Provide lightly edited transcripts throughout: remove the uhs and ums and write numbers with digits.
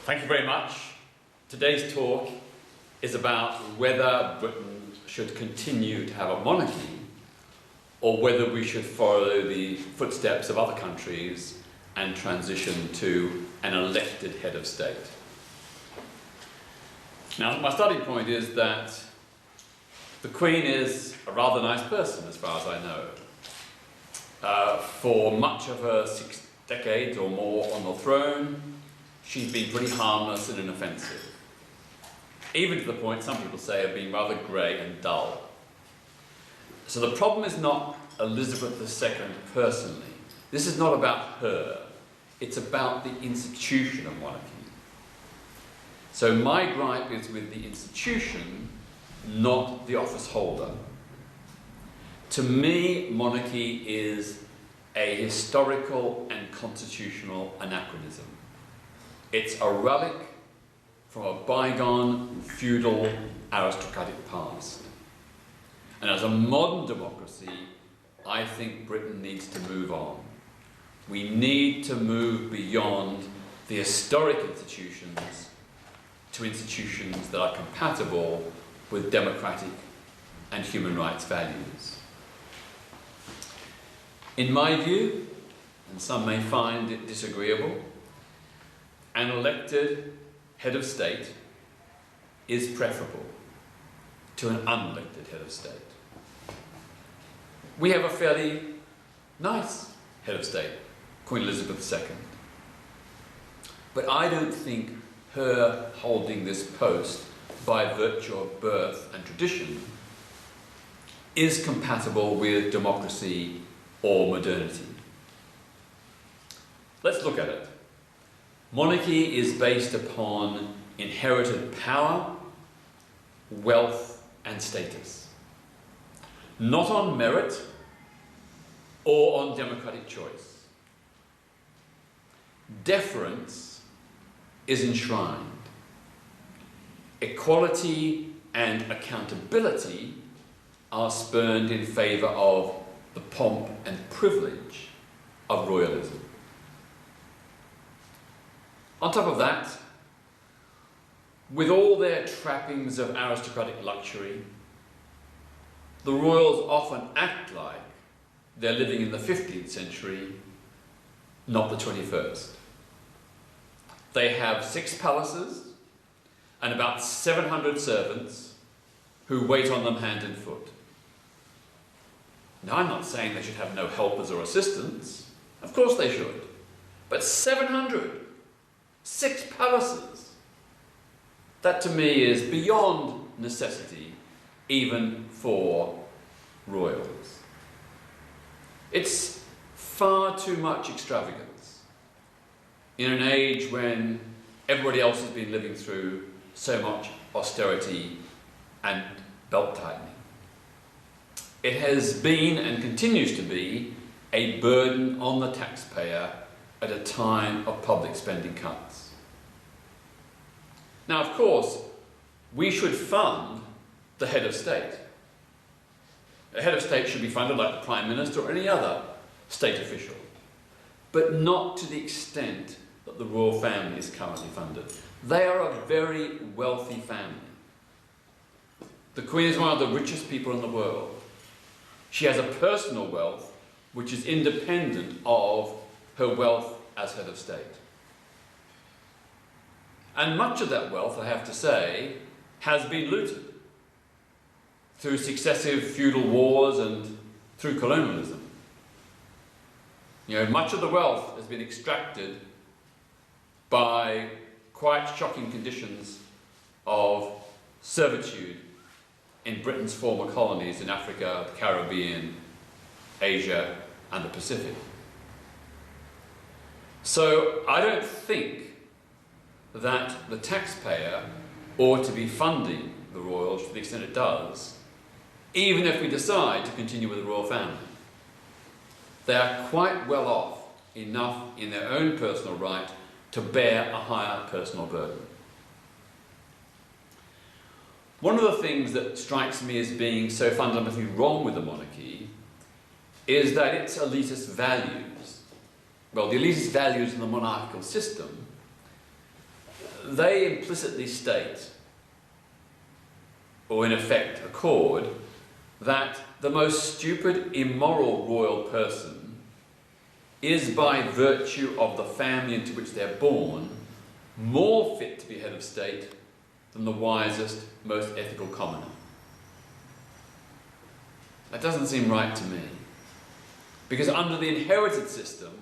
Thank you very much. Today's talk is about whether Britain should continue to have a monarchy or whether we should follow the footsteps of other countries and transition to an elected head of state. Now, my starting point is that the Queen is a rather nice person, as far as I know. For much of her 6 decades or more on the throne, she's been pretty harmless and inoffensive. Even to the point, some people say, of being rather grey and dull. So the problem is not Elizabeth II personally. This is not about her. It's about the institution of monarchy. So my gripe is with the institution, not the office holder. To me, monarchy is a historical and constitutional anachronism. It's a relic from a bygone, feudal, aristocratic past. And as a modern democracy, I think Britain needs to move on. We need to move beyond the historic institutions to institutions that are compatible with democratic and human rights values. In my view, and some may find it disagreeable, an elected head of state is preferable to an unelected head of state. We have a fairly nice head of state, Queen Elizabeth II. But I don't think her holding this post by virtue of birth and tradition is compatible with democracy or modernity. Let's look at it. Monarchy is based upon inherited power, wealth, and status, not on merit or on democratic choice. Deference is enshrined. Equality and accountability are spurned in favour of the pomp and privilege of royalism. On top of that, with all their trappings of aristocratic luxury, the royals often act like they're living in the 15th century, not the 21st. They have 6 palaces and about 700 servants who wait on them hand and foot. Now, I'm not saying they should have no helpers or assistants. Of course they should. But 700! 6 palaces! That to me is beyond necessity, even for royals. It's far too much extravagance in an age when everybody else has been living through so much austerity and belt-tightening. It has been and continues to be a burden on the taxpayer at a time of public spending cuts. Now, of course, we should fund the head of state. A head of state should be funded like the Prime Minister or any other state official, but not to the extent that the royal family is currently funded. They are a very wealthy family. The Queen is one of the richest people in the world. She has a personal wealth which is independent of her wealth as head of state. And much of that wealth, I have to say, has been looted through successive feudal wars and through colonialism. You know, much of the wealth has been extracted by quite shocking conditions of servitude in Britain's former colonies in Africa, the Caribbean, Asia, and the Pacific. So I don't think that the taxpayer ought to be funding the royals to the extent it does, even if we decide to continue with the royal family. They are quite well off enough in their own personal right to bear a higher personal burden. One of the things that strikes me as being so fundamentally wrong with the monarchy is that its elitist values, well, the elitist values in the monarchical system, they implicitly state, or in effect accord, that the most stupid, immoral royal person is, by virtue of the family into which they're born, more fit to be head of state than the wisest, most ethical commoner. That doesn't seem right to me. Because under the inherited system,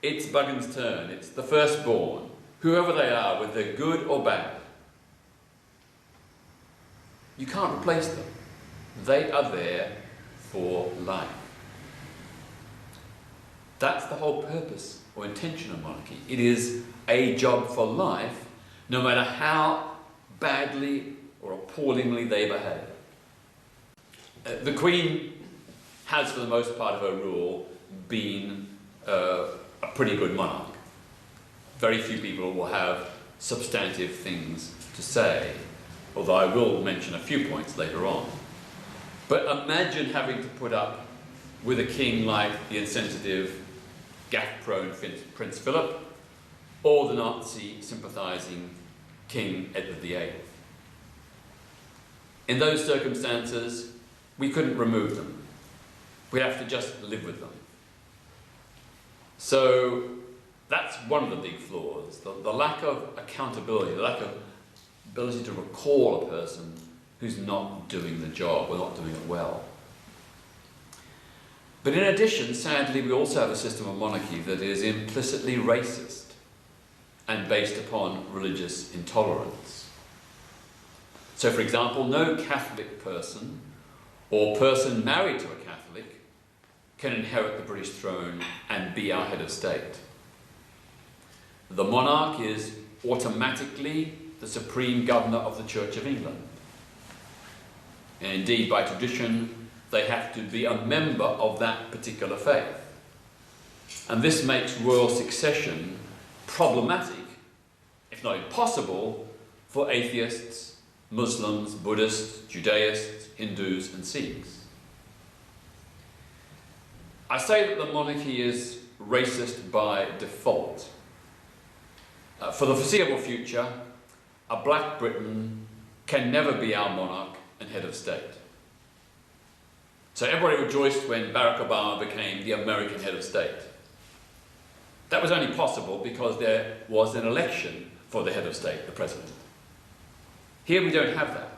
it's Buggins' turn. It's the firstborn, whoever they are, whether they're good or bad. You can't replace them. They are there for life. That's the whole purpose or intention of monarchy. It is a job for life, no matter how badly or appallingly they behave. The Queen has, for the most part of her rule, been a pretty good monarch. Very few people will have substantive things to say, although I will mention a few points later on. But imagine having to put up with a king like the insensitive, gaffe-prone Prince Philip, or the Nazi-sympathising King Edward VIII. In those circumstances, we couldn't remove them. We have to just live with them. So that's one of the big flaws, the lack of accountability, the lack of ability to recall a person who's not doing the job or not doing it well. But in addition, sadly, we also have a system of monarchy that is implicitly racist and based upon religious intolerance. So, for example, no Catholic person or person married to a Catholic can inherit the British throne and be our head of state. The monarch is automatically the supreme governor of the Church of England. And indeed, by tradition, they have to be a member of that particular faith. And this makes royal succession problematic, if not impossible, for atheists, Muslims, Buddhists, Judaists, Hindus, and Sikhs. I say that the monarchy is racist by default. For the foreseeable future, a black Briton can never be our monarch and head of state. So everybody rejoiced when Barack Obama became the American head of state. That was only possible because there was an election for the head of state, the president. Here we don't have that.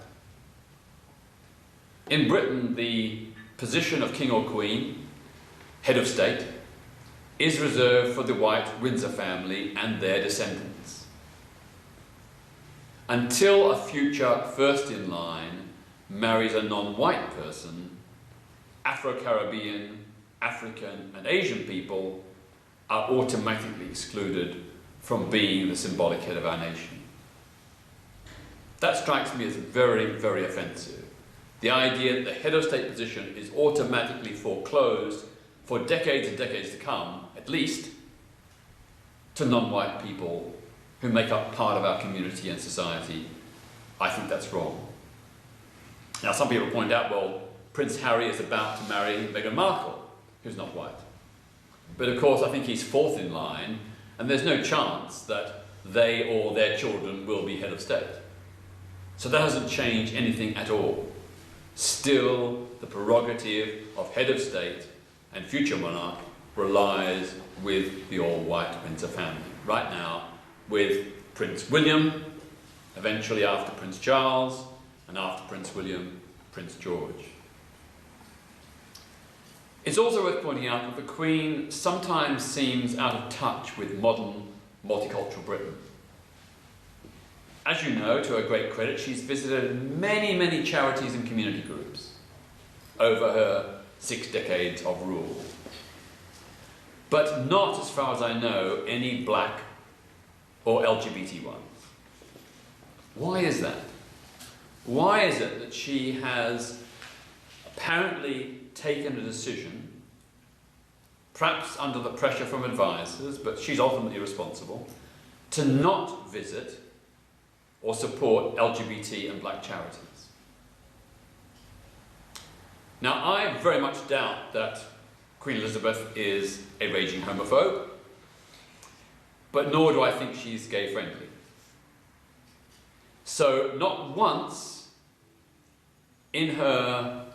In Britain, the position of king or queen, head of state, is reserved for the white Windsor family and their descendants. Until a future first in line marries a non-white person, Afro-Caribbean, African and Asian people are automatically excluded from being the symbolic head of our nation. That strikes me as very, very offensive. The idea that the head of state position is automatically foreclosed for decades and decades to come, at least, to non-white people who make up part of our community and society. I think that's wrong. Now, some people point out, well, Prince Harry is about to marry Meghan Markle, who's not white. But of course, I think he's fourth in line, and there's no chance that they or their children will be head of state. So that doesn't change anything at all. Still, the prerogative of head of state and future monarch relies with the all-white Windsor family. Right now, with Prince William, eventually after Prince Charles, and after Prince William, Prince George. It's also worth pointing out that the Queen sometimes seems out of touch with modern multicultural Britain. As you know, to her great credit, she's visited many, many charities and community groups over her 6 decades of rule. But not, as far as I know, any black or LGBT ones. Why is that? Why is it that she has apparently taken a decision, perhaps under the pressure from advisors, but she's ultimately responsible, to not visit or support LGBT and black charities? Now, I very much doubt that Queen Elizabeth is a raging homophobe. but nor do I think she's gay friendly. So not once in her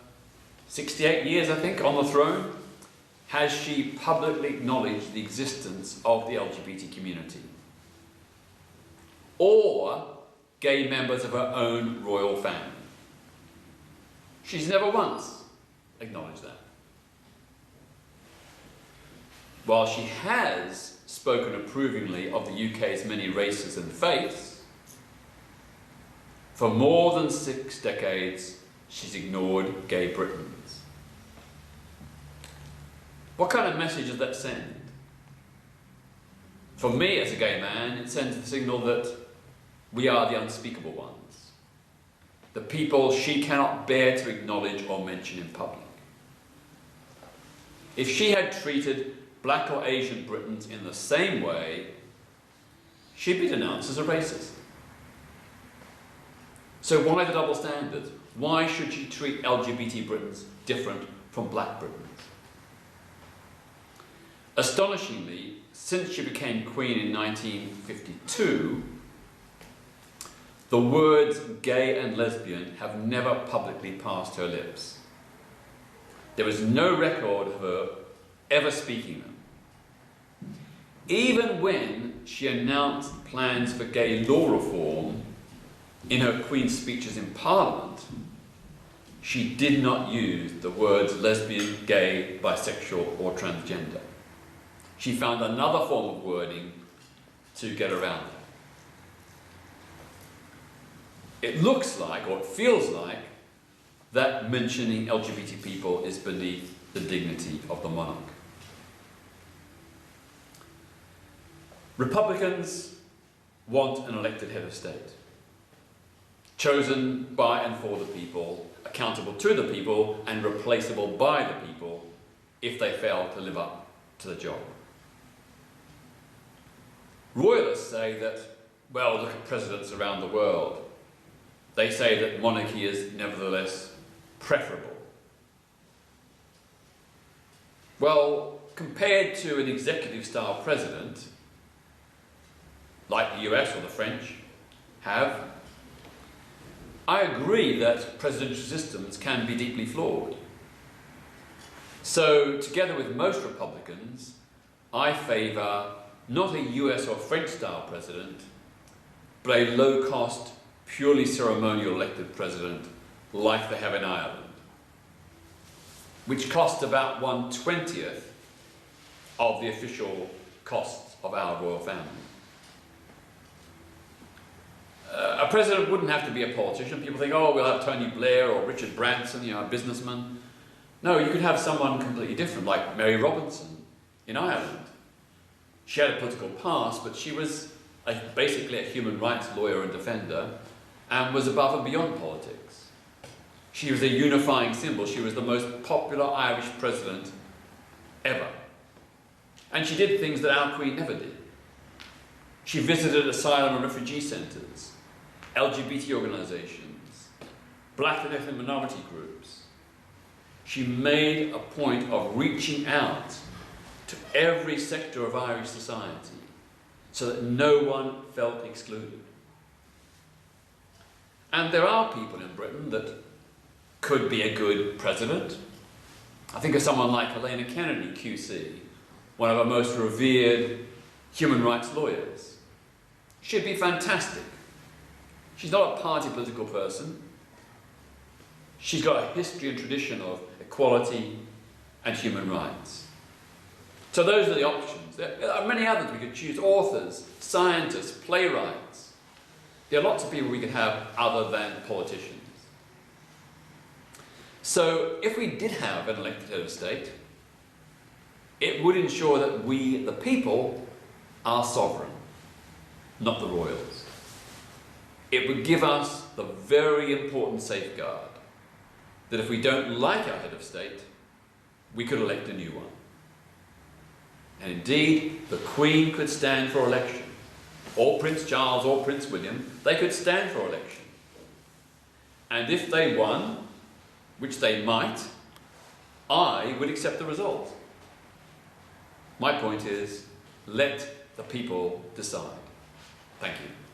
68 years, I think, on the throne, has she publicly acknowledged the existence of the LGBT community or gay members of her own royal family. She's never once acknowledged that. While she has spoken approvingly of the UK's many races and faiths, for more than 6 decades, she's ignored gay Britons. What kind of message does that send? For me, as a gay man, it sends the signal that we are the unspeakable ones, the people she cannot bear to acknowledge or mention in public. If she had treated black or Asian Britons in the same way, she'd be denounced as a racist. So why the double standard? Why should she treat LGBT Britons different from black Britons? Astonishingly, since she became Queen in 1952, the words gay and lesbian have never publicly passed her lips. There is no record of her ever speaking them. Even when she announced plans for gay law reform in her Queen's speeches in Parliament, she did not use the words lesbian, gay, bisexual, or transgender. She found another form of wording to get around it. It looks like, or it feels like, that mentioning LGBT people is beneath the dignity of the monarch. Republicans want an elected head of state, chosen by and for the people, accountable to the people, and replaceable by the people if they fail to live up to the job. Royalists say that, well, look at presidents around the world. They say that monarchy is nevertheless preferable. Well, compared to an executive-style president, like the US or the French have, I agree that presidential systems can be deeply flawed. So, together with most Republicans, I favour not a US or French-style president, but a low-cost, purely ceremonial elected president like they have in Ireland, which costs about 1/20th of the official costs of our royal family. A president wouldn't have to be a politician. People think, oh, we'll have Tony Blair or Richard Branson, a businessman. No, you could have someone completely different, like Mary Robinson in Ireland. She had a political past, but she was basically a human rights lawyer and defender, and was above and beyond politics. She was a unifying symbol. She was the most popular Irish president ever. And she did things that our Queen never did. She visited asylum and refugee centres, LGBT organisations, black and ethnic minority groups. She made a point of reaching out to every sector of Irish society so that no one felt excluded. And there are people in Britain that could be a good president. I think of someone like Helena Kennedy, QC, one of our most revered human rights lawyers. She'd be fantastic. She's not a party political person. She's got a history and tradition of equality and human rights. So those are the options. There are many others we could choose: authors, scientists, playwrights. There are lots of people we could have other than politicians. So if we did have an elected head of state, it would ensure that we, the people, are sovereign, not the royals. It would give us the very important safeguard that if we don't like our head of state, we could elect a new one. And indeed, the Queen could stand for election, or Prince Charles or Prince William, they could stand for election. And if they won, which they might, I would accept the result. My point is, let The people decide. Thank you.